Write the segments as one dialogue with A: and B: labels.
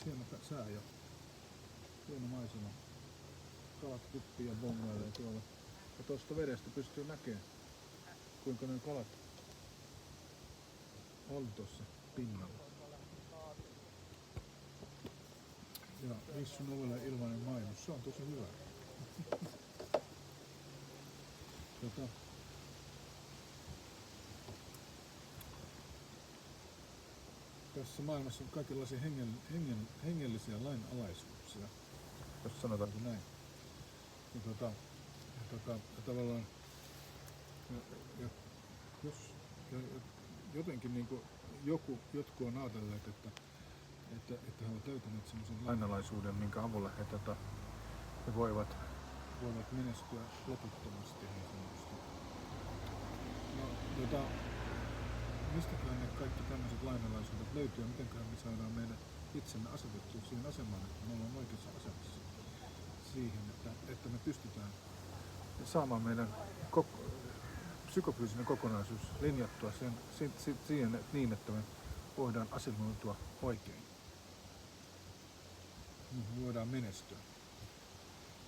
A: hieno sää ja hieno maisema. Kalat hyppii ja bongailee tuolla. Ja tuosta vedestä pystyy näkemään, kuinka ne kalat on tuossa pinnalla. Ja Vissun ovelle ilmainen mainos, se on tosi hyvä. Tässä maailmassa on kaikenlaisia hengellisiä lainalaisuuksia, jos sanotaanko näin. Ja tavallaan, jos jotenkin niin kuin jotkut on ajatelleet, että he ovat löytäneet sellaisen lainalaisuuden, minkä avulla he voivat menestyä loputtomasti. No, mistäköhän ne kaikki tämmöiset lainalaisuudet löytyy ja mitenköhän me saadaan meidän itsemme asetettua siihen asemaan, että me ollaan oikeassa asemassa siihen, että me pystytään saamaan meidän psykofyysinen kokonaisuus linjattua siihen niin, että me voidaan asennoitua oikein. Me voidaan menestyä.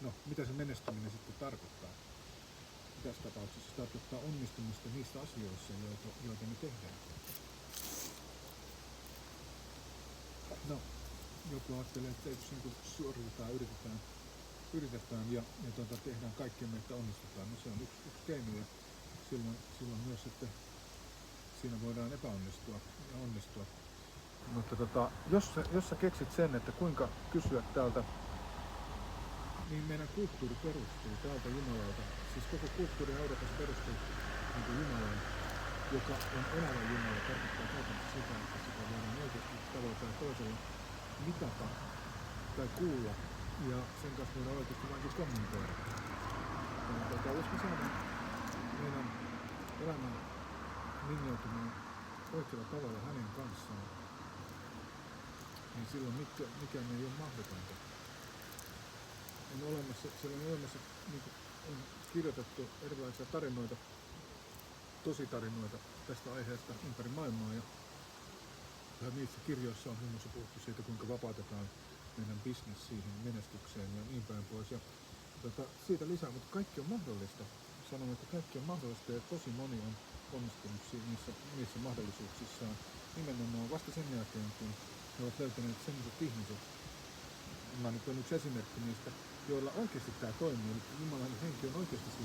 A: No, mitä se menestyminen sitten tarkoittaa? Tässä tapauksessa se tarkoittaa onnistumista niissä asioissa, joita me tehdään. No, joku ajattelee, että jos niin suoritetaan, yritetään ja tehdään kaikkemme, että onnistutaan, no se on yksi keino ja silloin myös sitten siinä voidaan epäonnistua ja onnistua. Mutta jos sä keksit sen, että kuinka kysyä täältä, niin meidän kulttuuri perustuu täältä Jumalalta, siis koko kulttuuri Euroopassa perustuu niin Jumalaan, joka on elävä Jumala, tarkoittaa käytännössä sitä, että sitä voidaan oikeasti tavalla tai toisella mitata tai kuulla, ja sen kanssa voidaan oikeasti vain kommunikoida. Jos me saadaan meidän elämän linjautumaan oikealla tavalla hänen kanssaan, niin silloin mikään ei ole mahdotonta. Siellä on olemassa niin on kirjoitettu erilaisia tarinoita, tositarinoita tästä aiheesta ympäri maailmaa. Ja niissä kirjoissa on muun muassa puhuttu siitä, kuinka vapautetaan meidän business siihen menestykseen ja niin päin pois. Ja siitä lisää, mutta kaikki on mahdollista. Sanon, että kaikki on mahdollista ja tosi moni on onnistunut niissä mahdollisuuksissaan. Nimenomaan vasta sen jälkeen, kun he ovat löytäneet sellaiset ihmiset. Mä nyt on yksi esimerkki niistä, joilla oikeasti tämä toimii. Eli Jumalan henki on oikeasti